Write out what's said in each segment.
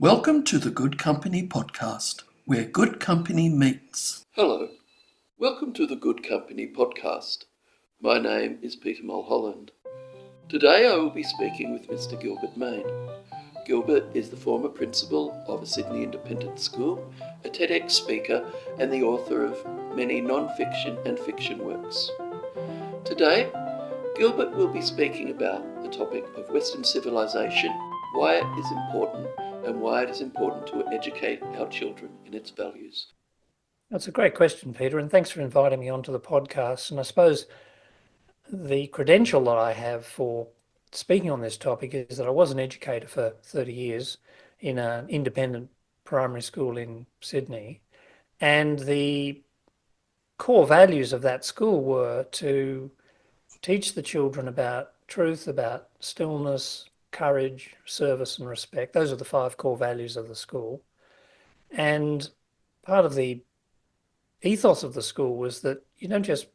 Welcome to the Good Company podcast, where good company meets. Hello, welcome to the Good Company podcast. My name is Peter Mulholland. Today I will be speaking with Mr. Gilbert Mane. Gilbert is the former principal of a Sydney independent school, a TEDx speaker, and the author of many non-fiction and fiction works. Today, Gilbert will be speaking about the topic of Western civilization, why it is important, and why it is important to educate our children in its values. That's a great question, Peter, and thanks for inviting me onto the podcast. And I suppose the credential that I have for speaking on this topic is that I was an educator for 30 years in an independent primary school in Sydney. And the core values of that school were to teach the children about truth, about stillness, courage, service, and respect. Those are the 5 core values of the school. And part of the ethos of the school was that you don't just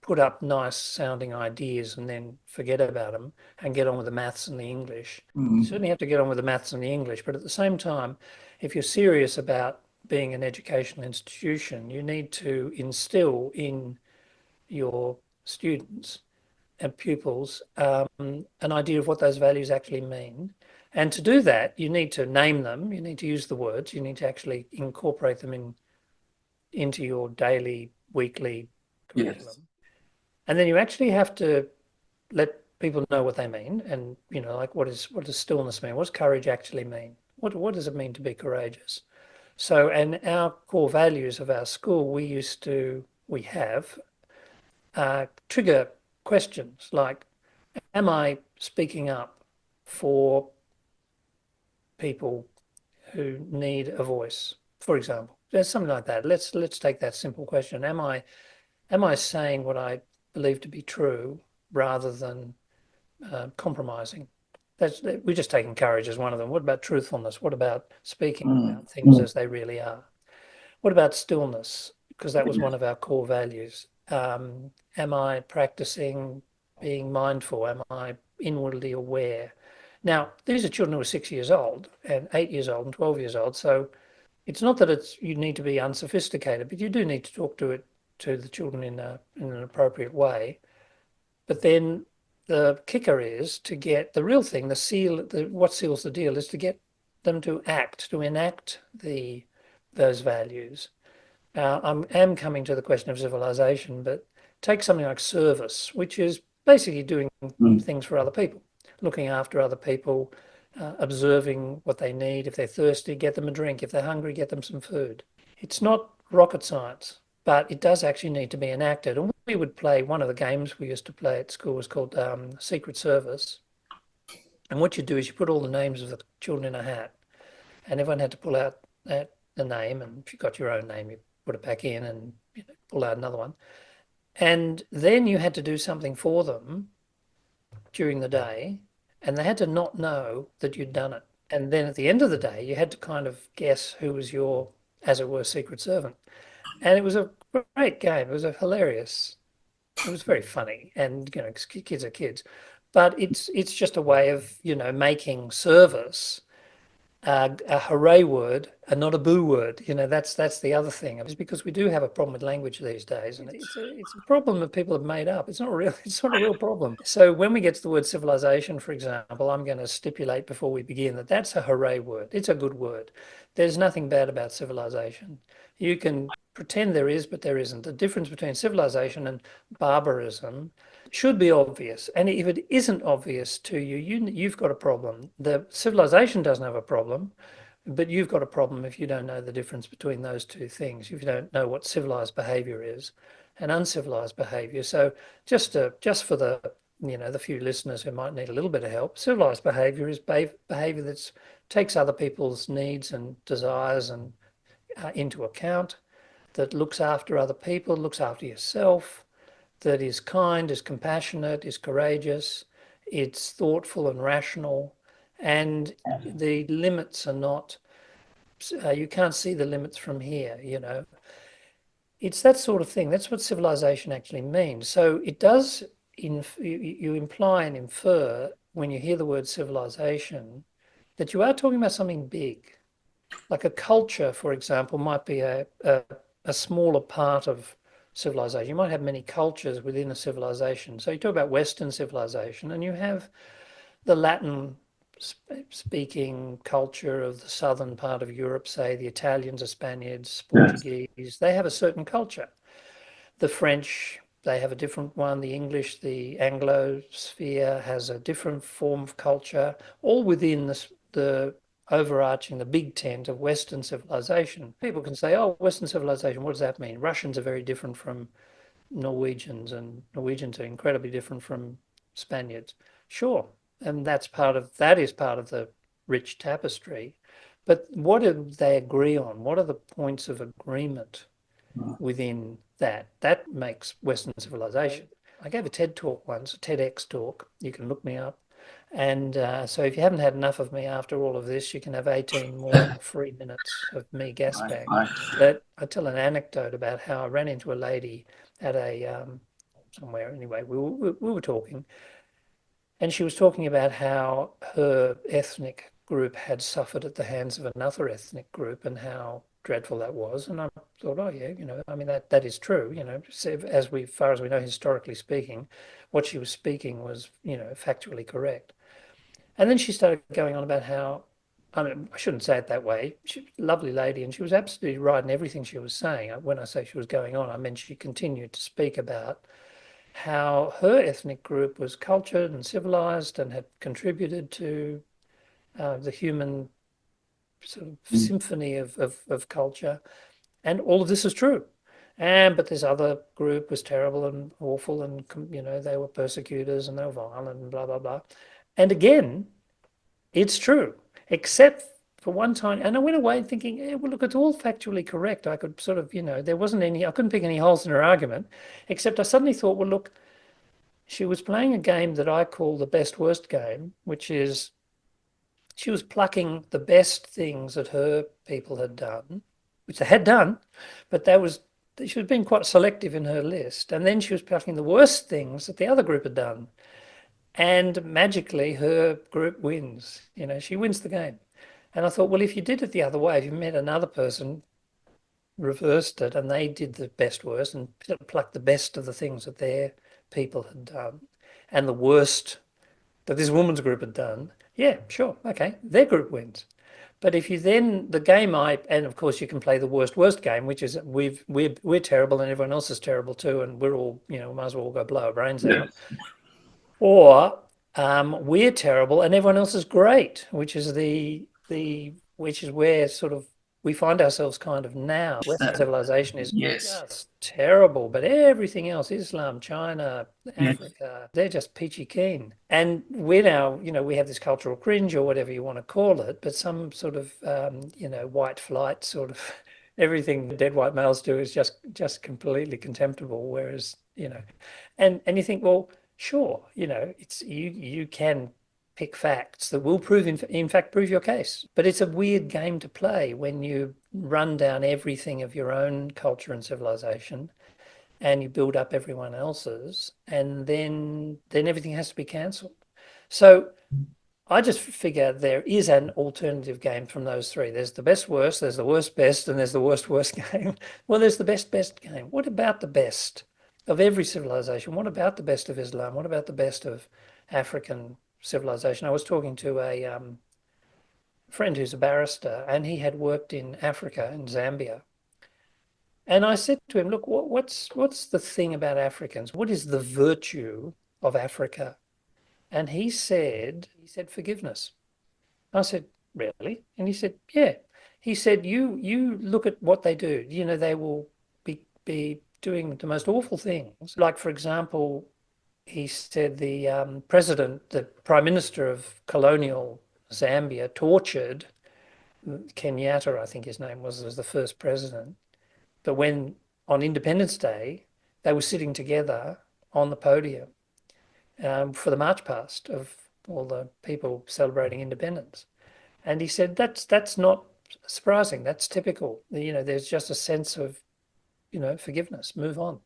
put up nice sounding ideas and then forget about them and get on with the maths and the English. You certainly have to get on with the maths and the English, but at the same time, if you're serious about being an educational institution, you need to instill in your students and pupils an idea of what those values actually mean. And to do that, you need to name them, you need to use the words, you need to actually incorporate them into your daily, weekly curriculum. Yes. And then you actually have to let people know what they mean. And, like what does stillness mean? What does courage actually mean? What does it mean to be courageous? So, and our core values of our school, we have trigger questions like, am I speaking up for people who need a voice, for example? There's something like that. Let's take that simple question. Am I saying what I believe to be true rather than compromising? We're just taking courage as one of them. What about truthfulness? What about speaking about things as they really are? What about stillness? Because that was one of our core values. Am I practicing being mindful? Am I inwardly aware? Now, these are children who are 6 years old and 8 years old and 12 years old. So it's not that you need to be unsophisticated, but you do need to talk to the children in an appropriate way. But then the kicker is to get the real thing, what seals the deal is to get them to enact those values. I am coming to the question of civilization, but take something like service, which is basically doing things for other people, looking after other people, observing what they need. If they're thirsty, get them a drink. If they're hungry, get them some food. It's not rocket science, but it does actually need to be enacted. And we would play, one of the games we used to play at school was called Secret Service. And what you do is you put all the names of the children in a hat, and everyone had to pull out the name. And if you got your own name, you put it back in and pull out another one. And then you had to do something for them during the day, and they had to not know that you'd done it. And then at the end of the day, you had to kind of guess who was your, as it were, secret servant. And it was a great game. It was it was very funny. And, kids are kids. But it's just a way of, making service a hooray word and not a boo word. That's the other thing. It's because we do have a problem with language these days, and it's a problem that people have made up. It's not a real problem. So when we get to the word civilization, for example, I'm going to stipulate before we begin that that's a hooray word. It's a good word. There's nothing bad about civilization. You can pretend there is, but there isn't. The difference between civilization and barbarism should be obvious. And if it isn't obvious to you, you've got a problem. The civilization doesn't have a problem, but you've got a problem if you don't know the difference between those two things. If you don't know what civilized behavior is and uncivilized behavior. So just for the the few listeners who might need a little bit of help, civilized behavior is behavior that takes other people's needs and desires and into account, that looks after other people, looks after yourself, that is kind, is compassionate, is courageous, it's thoughtful and rational, and the limits are not, you can't see the limits from here, It's that sort of thing. That's what civilization actually means. So it does, you imply and infer when you hear the word civilization that you are talking about something big. Like a culture, for example, might be a smaller part of civilization. You might have many cultures within a civilization. So you talk about Western civilization, and you have the Latin speaking culture of the southern part of Europe, say the Italians, the Spaniards, Yes. Portuguese, they have a certain culture. The French, they have a different one. The English, the Anglo sphere has a different form of culture, all within the overarching, the big tent of Western civilization. People can say, oh, Western civilization, what does that mean? Russians are very different from Norwegians, and Norwegians are incredibly different from Spaniards. Sure, and that is part of the rich tapestry. But what do they agree on? What are the points of agreement within that? That makes Western civilization. I gave a TED talk once, a TEDx talk. You can look me up. And so if you haven't had enough of me after all of this, you can have 18 more free minutes of me gas Right, bag. right. But I tell an anecdote about how I ran into a lady at a somewhere anyway. We were talking, and she was talking about how her ethnic group had suffered at the hands of another ethnic group and how dreadful that was. And I thought, oh yeah, I mean that is true. Far as we know, historically speaking, what she was speaking was, factually correct. And then she started going on about how, I mean, I shouldn't say it that way. She was a lovely lady, and she was absolutely right in everything she was saying. When I say she was going on, I mean she continued to speak about how her ethnic group was cultured and civilized and had contributed to the human sort of Mm. symphony of culture. And all of this is true. But this other group was terrible and awful, and they were persecutors and they were violent and blah blah blah. And again, it's true, except for one time. And I went away thinking, well, look, it's all factually correct. I could sort of, I couldn't pick any holes in her argument, except I suddenly thought, well, look, she was playing a game that I call the best worst game, which is she was plucking the best things that her people had done, which they had done, but she was being quite selective in her list. And then she was plucking the worst things that the other group had done. And magically, her group wins. She wins the game. And I thought, well, if you did it the other way, if you met another person, reversed it, and they did the best worst and plucked the best of the things that their people had done and the worst that this woman's group had done, yeah, sure, okay, their group wins. But if you then and of course you can play the worst game, which is we're terrible and everyone else is terrible too, and we're all might as well all go blow our brains out. Yes. Or we're terrible and everyone else is great, which is where sort of we find ourselves kind of now. Western That, civilization is yes. just terrible, but everything else, Islam, China, Yes. Africa, they're just peachy keen. And we're now, we have this cultural cringe or whatever you want to call it, but some sort of, white flight sort of everything dead white males do is just completely contemptible. Whereas, and you think, well, sure, it's you can pick facts that will in fact prove your case. But it's a weird game to play when you run down everything of your own culture and civilization and you build up everyone else's, and then everything has to be cancelled. So I just figure there is an alternative game from those three. There's the best worst, there's the worst best, and there's the worst worst game. Well, there's the best best game. What about the best of every civilization? What about the best of Islam? What about the best of African civilization? I was talking to a friend who's a barrister, and he had worked in Africa, in Zambia. And I said to him, look, what's the thing about Africans? What is the virtue of Africa? And he said forgiveness. I said, really? And he said, yeah. He said, you look at what they do. They will be doing the most awful things. Like, for example, he said the prime minister of colonial Zambia tortured Kenyatta, I think his name was, as the first president. But when on Independence Day, they were sitting together on the podium for the march past of all the people celebrating independence. And he said that's not surprising. That's typical. There's just a sense of forgiveness, move on.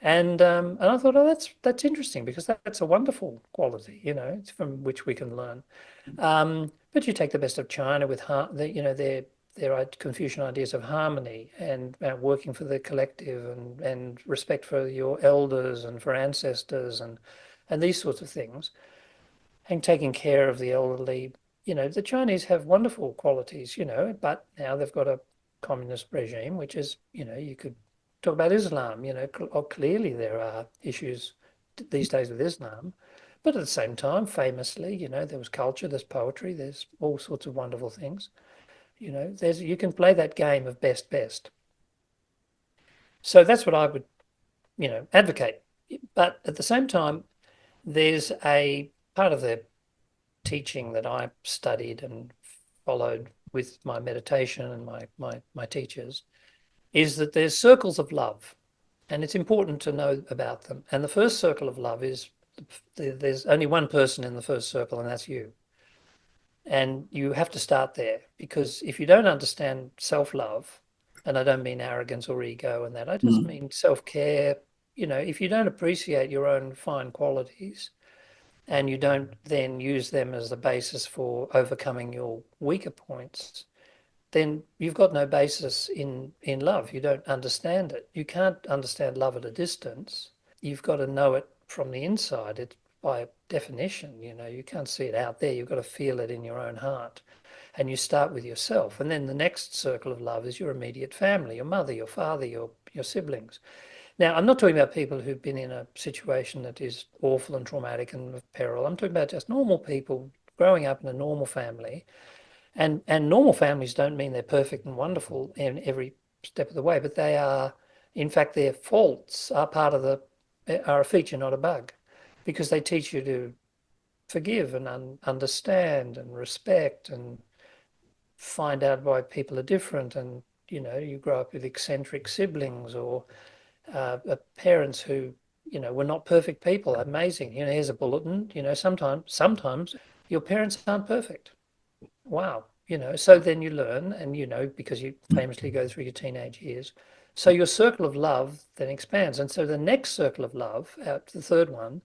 And I thought, oh, that's interesting because that's a wonderful quality, from which we can learn. But you take the best of China with their Confucian ideas of harmony and working for the collective and respect for your elders and for ancestors and these sorts of things, and taking care of the elderly. The Chinese have wonderful qualities, but now they've got a communist regime, which is, you could talk about Islam, clearly there are issues these days with Islam. But at the same time, famously, there was culture, there's poetry, there's all sorts of wonderful things. You can play that game of best best. So that's what I would, advocate. But at the same time, there's a part of the teaching that I studied and followed with my meditation and my teachers is that there's circles of love, and it's important to know about them. And the first circle of love is there's only one person in the first circle, and that's you. And you have to start there, because if you don't understand self-love, and I don't mean arrogance or ego and that, I just Mm. mean self-care. If you don't appreciate your own fine qualities and you don't then use them as the basis for overcoming your weaker points, then you've got no basis in love. You don't understand it. You can't understand love at a distance. You've got to know it from the inside. It's by definition, you can't see it out there. You've got to feel it in your own heart. And you start with yourself. And then the next circle of love is your immediate family, your mother, your father, your siblings. Now, I'm not talking about people who've been in a situation that is awful and traumatic and of peril. I'm talking about just normal people growing up in a normal family. And normal families don't mean they're perfect and wonderful in every step of the way, but they are, in fact, their faults are are a feature, not a bug, because they teach you to forgive and understand and respect and find out why people are different. And, you grow up with eccentric siblings or parents who, were not perfect people. Amazing. Here's a bulletin. Sometimes your parents aren't perfect. Wow. So then you learn, and because you famously go through your teenage years. So your circle of love then expands. And so the next circle of love, the third one,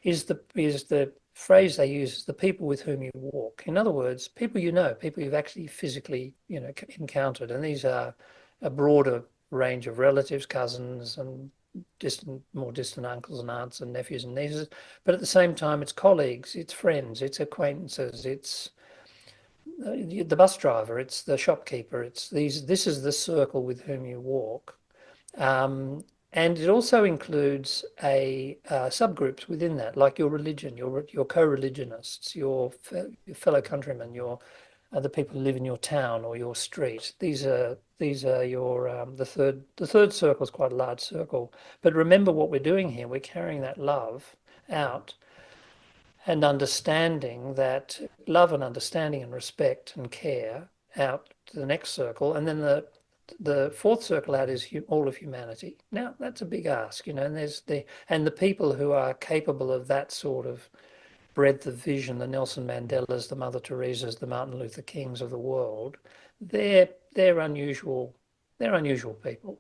is the phrase they use is the people with whom you walk. In other words, people people you've actually physically, encountered. And these are a broader range of relatives, cousins, and more distant uncles and aunts and nephews and nieces. But at the same time, it's colleagues, it's friends, it's acquaintances, it's the bus driver, it's the shopkeeper, it's these. This is the circle with whom you walk. Um, and it also includes subgroups within that, like your religion, your co-religionists, your fellow countrymen, your the people who live in your town or your street. These are your the third circle is quite a large circle. But remember what we're doing here. We're carrying that love out and understanding that love and understanding and respect and care out to the next circle. And then the fourth circle out is all of humanity. Now that's a big ask, and the people who are capable of that sort of breadth of vision, the Nelson Mandelas, the Mother Teresas, the Martin Luther Kings of the world, they're unusual. They're unusual people.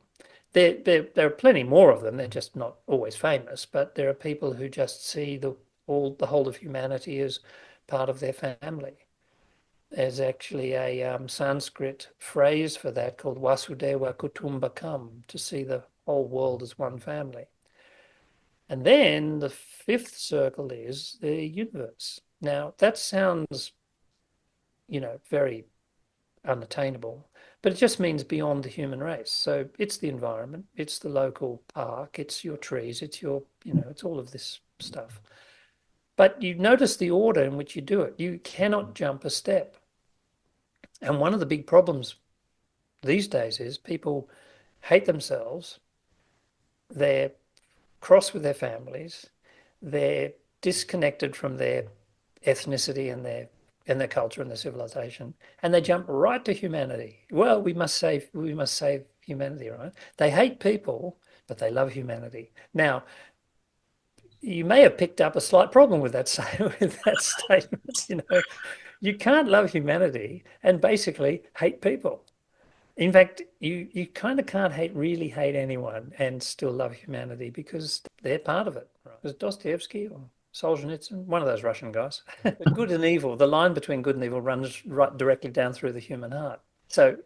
There are plenty more of them. They're just not always famous. But there are people who just see the whole of humanity as part of their family. There's actually a Sanskrit phrase for that called Vasudeva Kutumbakam, to see the whole world as one family. And then the fifth circle is the universe. Now, that sounds, very unattainable, but it just means beyond the human race. So it's the environment, it's the local park, it's your trees, it's all of this stuff. But you notice the order in which you do it. You cannot jump a step. And one of the big problems these days is people hate themselves, they're cross with their families, they're disconnected from their ethnicity and their culture and their civilization, and they jump right to humanity. Well, we must save humanity, right? They hate people, but they love humanity. Now, you may have picked up a slight problem with that with that statement. You can't love humanity and basically hate people. In fact, you kind of can't really hate anyone and still love humanity, because they're part of it. Right? It was Dostoevsky or Solzhenitsyn, one of those Russian guys. Good and evil, the line between good and evil runs right directly down through the human heart. So,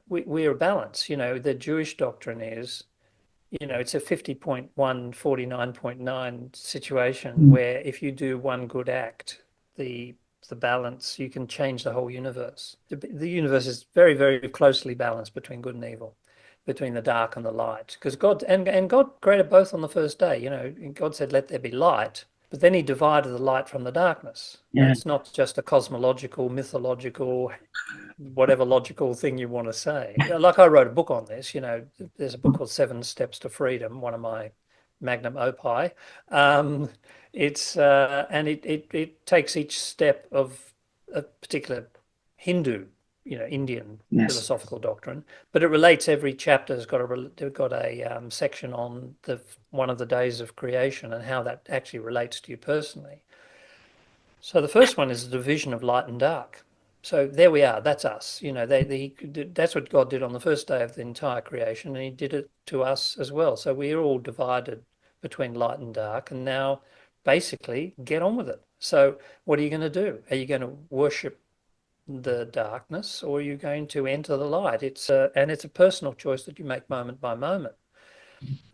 we're a balance. The Jewish doctrine is, it's a 50.1, 49.9 situation Mm. where if you do one good act, the the balance, you can change the whole universe. The universe is very, very closely balanced between good and evil, between the dark and the light. Because God created both on the first day. God said, "Let there be light," but then He divided the light from the darkness. Yeah. It's not just a cosmological, mythological, whatever logical thing you want to say. Like I wrote a book on this, there's a book called Seven Steps to Freedom, one of my magnum opus. Um, and it takes each step of a particular Hindu, Indian Yes. philosophical doctrine, but it relates. Every chapter has got a section on the one of the days of creation and how that actually relates to you personally. So the first one is the division of light and dark. So there we are. That's us. That's what God did on the first day of the entire creation, and He did it to us as well. So we're all divided between light and dark, and now basically get on with it. So what are you going to do? Are you going to worship the darkness, or are you going to enter the light? It's a personal choice that you make moment by moment.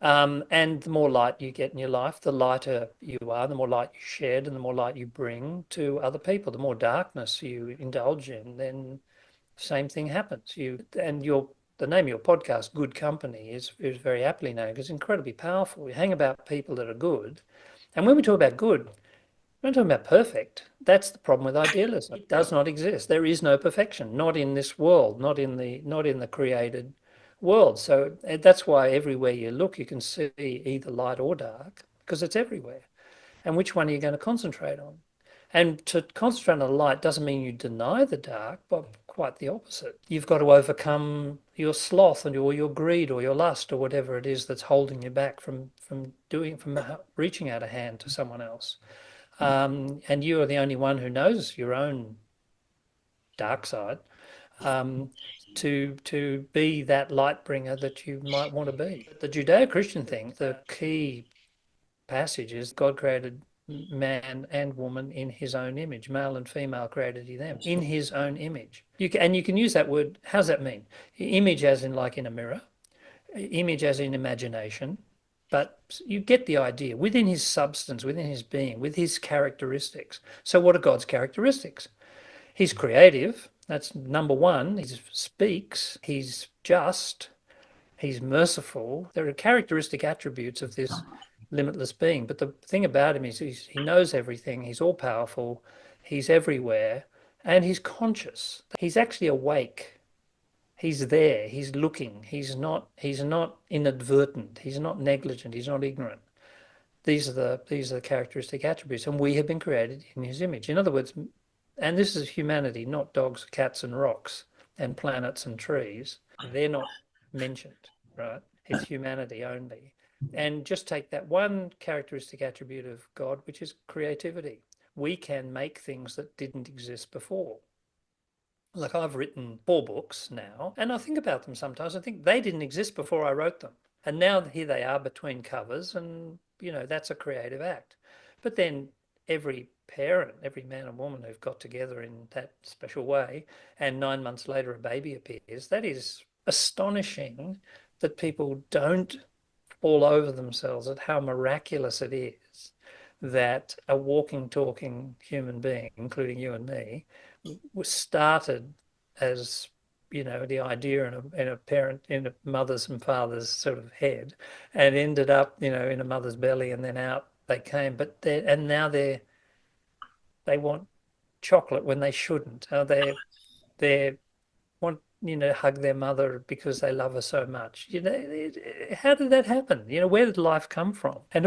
And the more light you get in your life, the lighter you are, the more light you shed, and the more light you bring to other people. The more darkness you indulge in, then same thing happens. The name of your podcast, Good Company, is very aptly named because it's incredibly powerful. You hang about people that are good. And when we talk about good, we're not talking about perfect. That's the problem with idealism. It does not exist. There is no perfection, not in this world, not in the created world. So that's why everywhere you look, you can see either light or dark because it's everywhere. And which one are you going to concentrate on? And to concentrate on the light doesn't mean you deny the dark, but quite the opposite. You've got to overcome your sloth or your greed or your lust or whatever it is that's holding you back from reaching out a hand to someone else. And you are the only one who knows your own dark side, um, to be that light bringer that you might want to be. The Judeo-Christian thing, the key passage is God created man and woman in His own image, male and female created He them in His own image. And you can use that word. How does that mean? Image as in like in a mirror, image as in imagination. But you get the idea within His substance, within His being, with His characteristics. So, what are God's characteristics? He's creative. That's number one. He speaks. He's just. He's merciful. There are characteristic attributes of this limitless being. But the thing about Him is He knows everything. He's all powerful. He's everywhere. And He's conscious. He's actually awake. He's there. He's looking. He's not inadvertent. He's not negligent. He's not ignorant. These are the characteristic attributes, and we have been created in His image. In other words, and this is humanity, not dogs, cats, and rocks, and planets and trees. They're not mentioned, right? It's humanity only. And just take that one characteristic attribute of God, which is creativity. We can make things that didn't exist before. Like I've written 4 books now, and I think about them sometimes. I think they didn't exist before I wrote them. And now here they are between covers, and that's a creative act. But then every parent, every man and woman who've got together in that special way, and 9 months later a baby appears, that is astonishing that people don't fall over themselves at how miraculous it is that a walking, talking human being, including you and me, was started as the idea in a mother's and father's sort of head, and ended up in a mother's belly, and then out they came. But now they want chocolate when they shouldn't. They want hug their mother because they love her so much. How did that happen? Where did life come from? And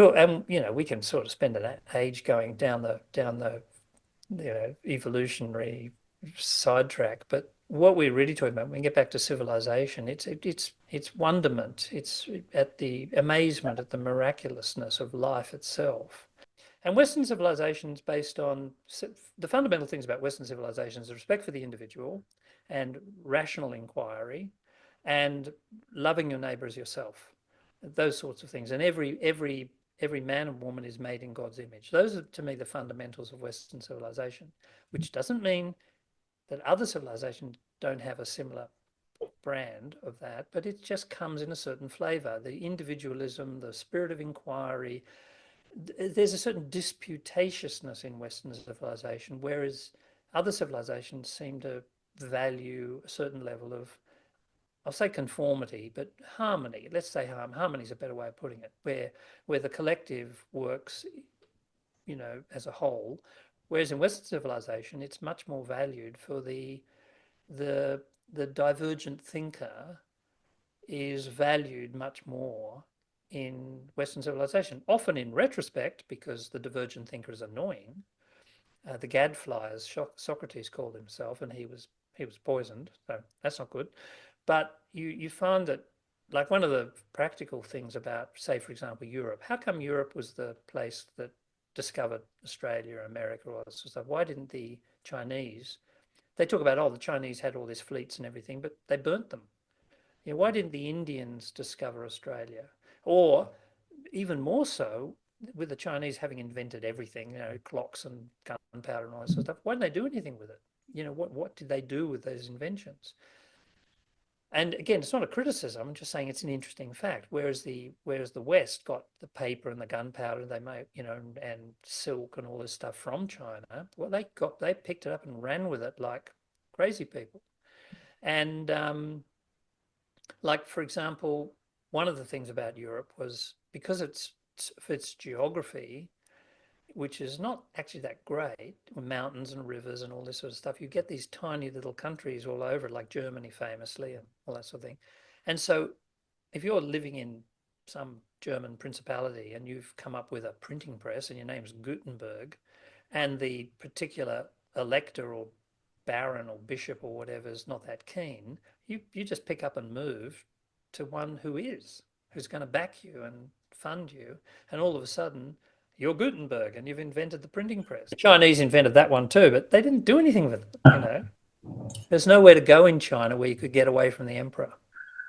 we can sort of spend an age going down the evolutionary sidetrack. But what we're really talking about, when we get back to civilization, it's wonderment. It's at the amazement at the miraculousness of life itself. And Western civilizations, based on the fundamental things about Western civilizations, are respect for the individual and rational inquiry and loving your neighbor as yourself, those sorts of things. And every man and woman is made in God's image. Those are, to me, the fundamentals of Western civilization, which doesn't mean that other civilizations don't have a similar brand of that, but it just comes in a certain flavor. The individualism, the spirit of inquiry, there's a certain disputatiousness in Western civilization, whereas other civilizations seem to value a certain level of, I'll say conformity, but harmony. Let's say harmony is a better way of putting it, where the collective works, as a whole. Whereas in Western civilization, it's much more valued for the the divergent thinker is valued much more in Western civilization, often in retrospect, because the divergent thinker is annoying. The gadfly, as Socrates called himself, and he was poisoned, so that's not good. But you find that, like, one of the practical things about, say, for example, Europe. How come Europe was the place that discovered Australia, America, all that sort of stuff? Why didn't the Chinese? They talk about, oh, the Chinese had all these fleets and everything, but they burnt them. Why didn't the Indians discover Australia? Or even more so, with the Chinese having invented everything, clocks and gunpowder and all that sort of stuff, why didn't they do anything with it? What did they do with those inventions? And again, it's not a criticism. I'm just saying it's an interesting fact. Whereas the West got the paper and the gunpowder they made, and silk and all this stuff from China. Well, they picked it up and ran with it like crazy people. And like, for example, one of the things about Europe was, because of its geography, which is not actually that great, with mountains and rivers and all this sort of stuff, you get these tiny little countries all over it, like Germany famously and all that sort of thing. And so if you're living in some German principality and you've come up with a printing press and your name's Gutenberg, and the particular elector or baron or bishop or whatever is not that keen, you just pick up and move to one who's going to back you and fund you, and all of a sudden you're Gutenberg and you've invented the printing press. The Chinese invented that one too, but they didn't do anything with it. There's nowhere to go in China where you could get away from the emperor.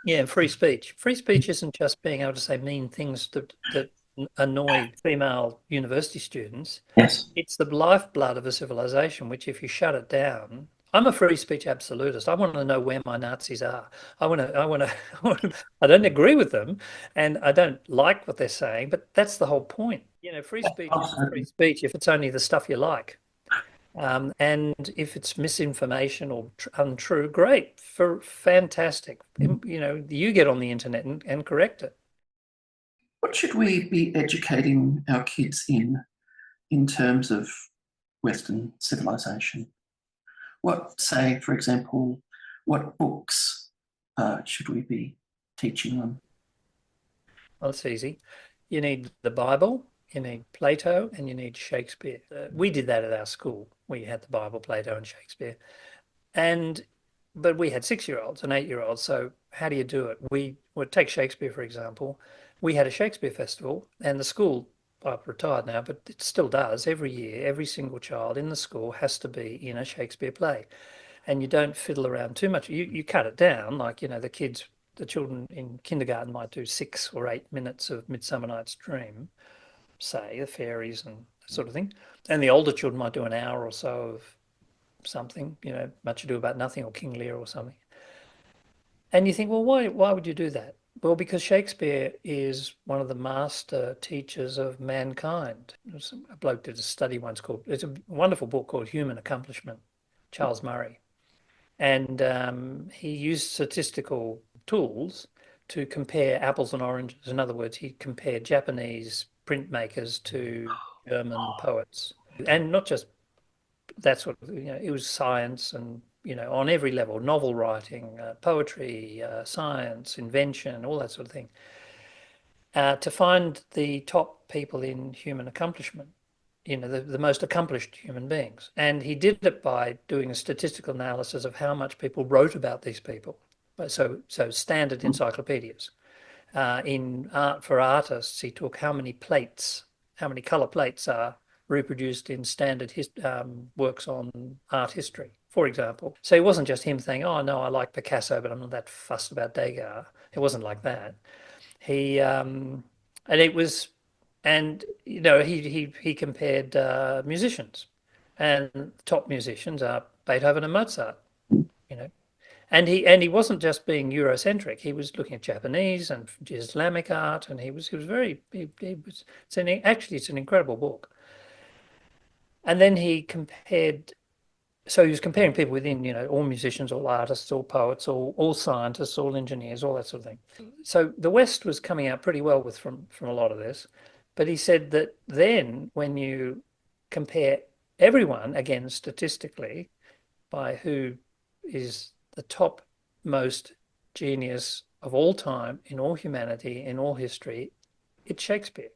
Yeah, free speech. Free speech isn't just being able to say mean things that annoy female university students. Yes. It's the lifeblood of a civilization, which, if you shut it down, I'm a free speech absolutist. I want to know where my Nazis are. I don't agree with them, and I don't like what they're saying, but that's the whole point. Free speech is free speech if it's only the stuff you like. And if it's misinformation or untrue, great, fantastic. You get on the internet and correct it. What should we be educating our kids in terms of Western civilization? Say, for example, what books should we be teaching them? Well, it's easy. You need the Bible, you need Plato, and you need Shakespeare. We did that at our school. We had the Bible, Plato, and Shakespeare. But we had 6-year-olds and 8-year-olds. So how do you do it? We would take Shakespeare, for example. We had a Shakespeare festival, and the school, I've retired now, but it still does. Every year, every single child in the school has to be in a Shakespeare play. And you don't fiddle around too much. You cut it down, like, the children in kindergarten might do 6 or 8 minutes of Midsummer Night's Dream, say, the fairies and that sort of thing. And the older children might do an hour or so of something, Much Ado About Nothing or King Lear or something. And you think, well, why would you do that? Well, because Shakespeare is one of the master teachers of mankind. A bloke did a study once it's a wonderful book called Human Accomplishment, Charles Murray. And he used statistical tools to compare apples and oranges. In other words, he compared Japanese printmakers to German poets. And not just that sort of, it was science and, on every level, novel writing, poetry, science, invention, all that sort of thing, to find the top people in human accomplishment, the most accomplished human beings. And he did it by doing a statistical analysis of how much people wrote about these people. So standard encyclopedias. In art, for artists, he took how many color plates are reproduced in standard works on art history, for example. So it wasn't just him saying, oh, no, I like Picasso, but I'm not that fussed about Degas. It wasn't like that. He compared musicians, and top musicians are Beethoven and Mozart, you know, And he wasn't just being Eurocentric. He was looking at Japanese and Islamic art, and he was very he was actually it's an incredible book. And then he compared. So he was comparing people within, all musicians, all artists, all poets, all scientists, all engineers, all that sort of thing. So the West was coming out pretty well with from a lot of this, but he said that then when you compare everyone again statistically by who is the top most genius of all time in all humanity in all history, it's Shakespeare.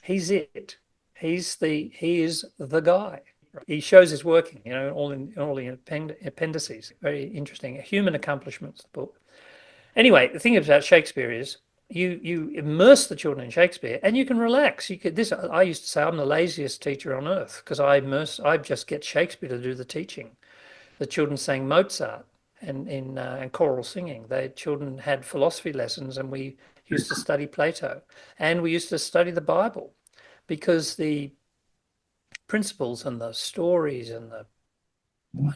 He's it. He is the guy. He shows his working, all the appendices. Very interesting. Human Accomplishments, the book. Anyway, the thing about Shakespeare is you immerse the children in Shakespeare and you can relax. I used to say I'm the laziest teacher on earth because I just get Shakespeare to do the teaching. The children sang Mozart and choral singing. The children had philosophy lessons and we used to study Plato and we used to study the Bible because the principles and the stories and I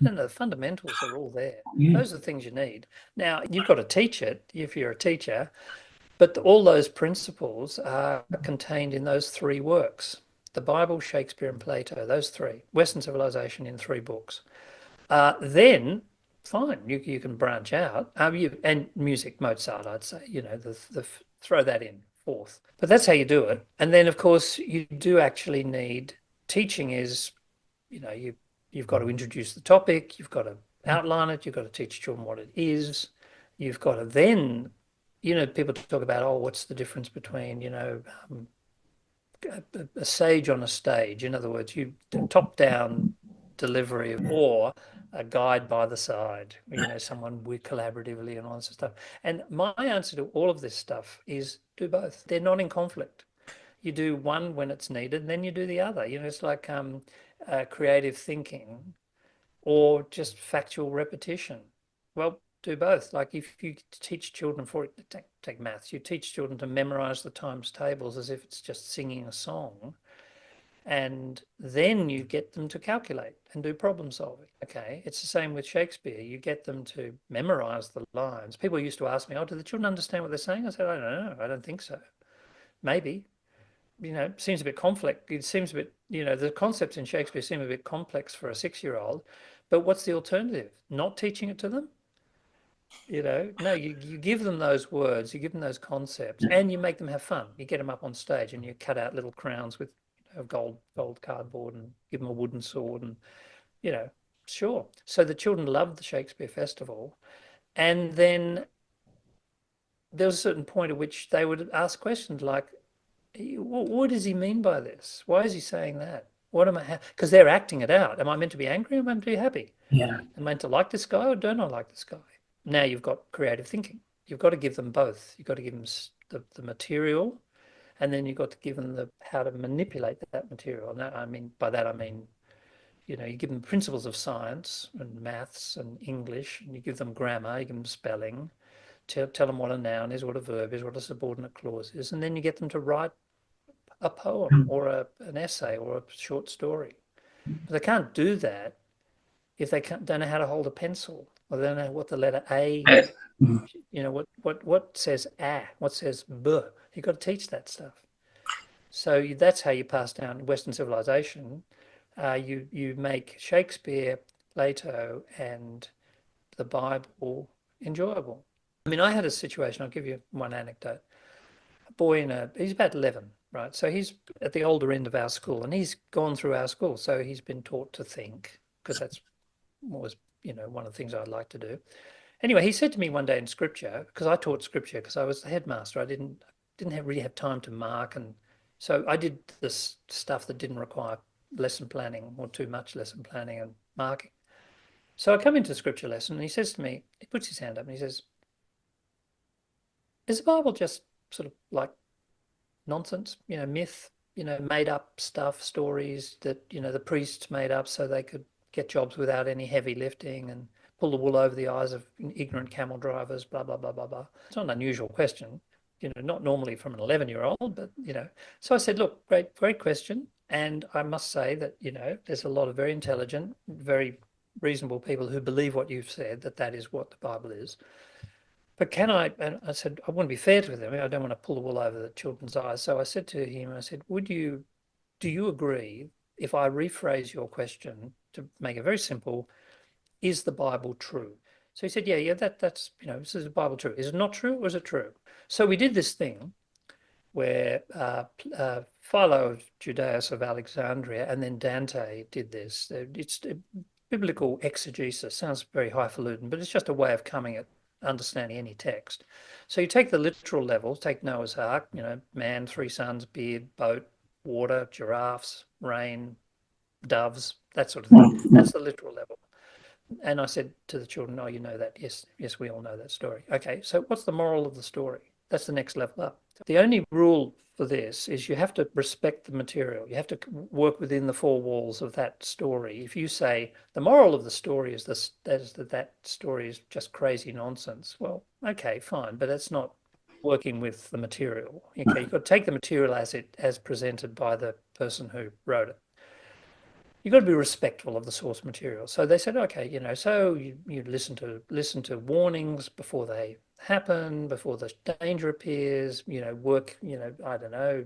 don't know, the fundamentals are all there. Yeah. Those are the things you need. Now, you've got to teach it if you're a teacher, but all those principles are contained in those three works: the Bible, Shakespeare, and Plato, those three, Western civilization in three books. Then, fine, you can branch out. And music, Mozart, I'd say, throw that in fourth. But that's how you do it. And then, of course, you do actually need teaching is, you've got to introduce the topic, you've got to outline it, you've got to teach children what it is, you've got to then, people talk about, oh, what's the difference between, a sage on a stage? In other words, you top down delivery or a guide by the side, someone with collaboratively and all this stuff. And my answer to all of this stuff is do both. They're not in conflict. You do one when it's needed, and then you do the other. It's like creative thinking or just factual repetition. Well, do both. Like if you teach children take maths, you teach children to memorize the times tables as if it's just singing a song, and then you get them to calculate and do problem solving. Okay, it's the same with Shakespeare. You get them to memorize the lines. People used to ask me, "Oh, do the children understand what they're saying?" I said, "I don't know. I don't think so. Maybe." Seems a bit conflict. It seems a bit, the concepts in Shakespeare seem a bit complex for a 6-year-old, but what's the alternative? Not teaching it to them? No, you give them those words, you give them those concepts, and you make them have fun. You get them up on stage and you cut out little crowns with gold cardboard and give them a wooden sword and, sure. So the children loved the Shakespeare Festival. And then there was a certain point at which they would ask questions like, what does he mean by this? Why is he saying that? What am I? Because they're acting it out. Am I meant to be angry or am I meant to be happy? Yeah. Am I meant to like this guy or don't I like this guy? Now you've got creative thinking. You've got to give them both. You've got to give them the material, and then you've got to give them how to manipulate that material. Now, by that I mean, you give them principles of science and maths and English, and you give them grammar, you give them spelling, tell them what a noun is, what a verb is, what a subordinate clause is, and then you get them to write a poem or an essay or a short story. But they can't do that if they don't know how to hold a pencil or they don't know what the letter A, what says A, what says B. You've got to teach that stuff. So that's how you pass down Western civilization. You make Shakespeare, Plato, and the Bible enjoyable. I had a situation. I'll give you one anecdote. A boy he's about 11, right? So he's at the older end of our school, and he's gone through our school. So he's been taught to think because that's was one of the things I'd like to do. Anyway, he said to me one day in scripture, because I taught scripture because I was the headmaster. I didn't really have time to mark, and so I did this stuff that didn't require lesson planning or too much lesson planning and marking. So I come into the scripture lesson and he says to me, he puts his hand up and he says, is the Bible just sort of like nonsense, myth, made up stuff, stories that, the priests made up so they could get jobs without any heavy lifting and pull the wool over the eyes of ignorant camel drivers, blah, blah, blah, blah, blah. It's not an unusual question, not normally from an 11-year-old, but, So I said, look, great question. And I must say that, there's a lot of very intelligent, very reasonable people who believe what you've said, that is what the Bible is. But can I, and I said, I want to be fair to them. I don't want to pull the wool over the children's eyes. So I said to him, I said, do you agree if I rephrase your question to make it very simple, is the Bible true? So he said, yeah, that's, this is the Bible true. Is it not true or is it true? So we did this thing where Philo of Judaeus of Alexandria and then Dante did this. It's biblical exegesis. Sounds very highfalutin, but it's just a way of coming at understanding any text. So you take the literal level, take Noah's Ark, man, 3 sons, beard, boat, water, giraffes, rain, doves, that sort of thing. That's the literal level. And I said to the children, oh, you know that. Yes, we all know that story. Okay, so what's the moral of the story? That's the next level up. The only rule for this is you have to respect the material. You have to work within the 4 walls of that story. If you say the moral of the story is that story is just crazy nonsense, well, okay, fine, but that's not working with the material. Okay, you've got to take the material as presented by the person who wrote it. You've got to be respectful of the source material. So they said, okay, so you listen to warnings before they happen, before the danger appears, work, I don't know,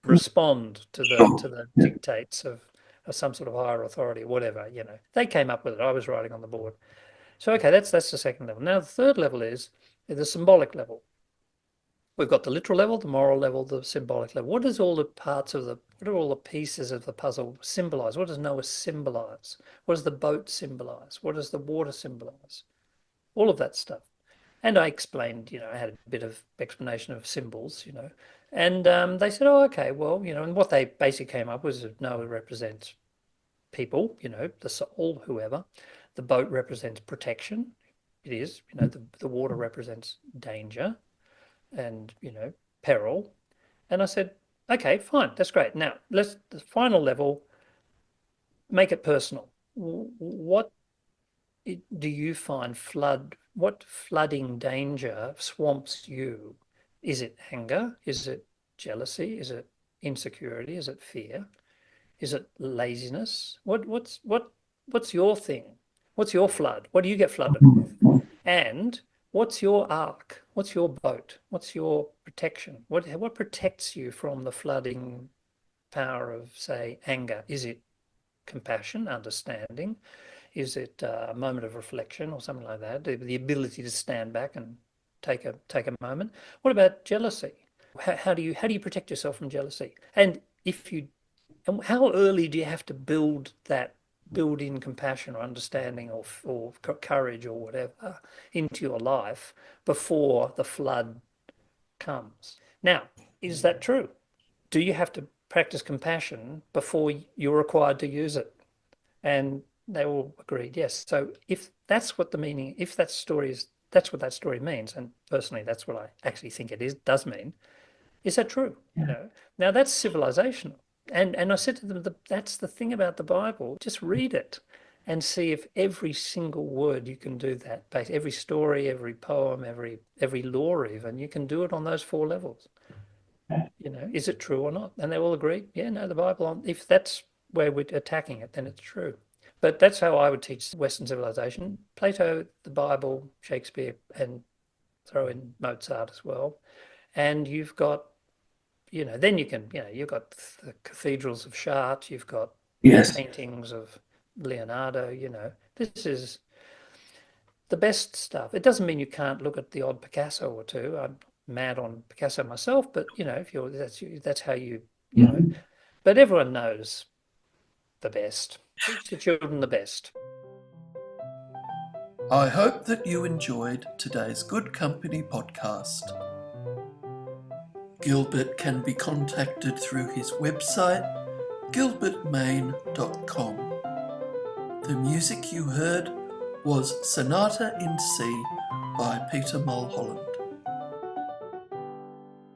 respond to the dictates of some sort of higher authority, whatever, They came up with it. I was writing on the board. So okay, that's the second level. Now the third level is the symbolic level. We've got the literal level, the moral level, the symbolic level. What are all the pieces of the puzzle symbolize? What does Noah symbolize? What does the boat symbolize? What does the water symbolize? All of that stuff. And I explained, I had a bit of explanation of symbols, and they said, oh, okay, well, and what they basically came up was that Noah represents people, the soul, whoever. The boat represents protection. It is, the water represents danger and peril. And I said, okay, fine, that's great. Now the final level, make it personal. What do you find what flooding danger swamps you? Is it anger? Is it jealousy? Is it insecurity? Is it fear? Is it laziness? What's your thing? What's your flood? What do you get flooded with? And what's your ark? What's your boat? What's your protection? What protects you from the flooding power of, say, anger? Is it compassion, understanding? Is it a moment of reflection or something like that? The ability to stand back and take a moment. What about jealousy? How do you protect yourself from jealousy? And how early do you have to build in compassion or understanding or courage or whatever into your life before the flood comes? Now, is that true? Do you have to practice compassion before you're required to use it? And they all agreed, yes. So if that's what if that story that's what that story means, and personally, that's what I actually think does mean. Is that true? Now that's civilizational. And I said to them, that's the thing about the Bible. Just read it and see if every single word you can do that. Every story, every poem, every law even, you can do it on those 4 levels. Is it true or not? And they all agreed, yeah, no, the Bible, if that's where we're attacking it, then it's true. But that's how I would teach Western civilization. Plato, the Bible, Shakespeare, and throw in Mozart as well. And you've got, then you've got the cathedrals of Chartres, you've got paintings of Leonardo, this is the best stuff. It doesn't mean you can't look at the odd Picasso or two. I'm mad on Picasso myself, but if that's how you know. But everyone knows the best. Teach the children the best. I hope that you enjoyed today's Good Company podcast. Gilbert can be contacted through his website, gilbertmane.com. The music you heard was Sonata in C by Peter Mulholland.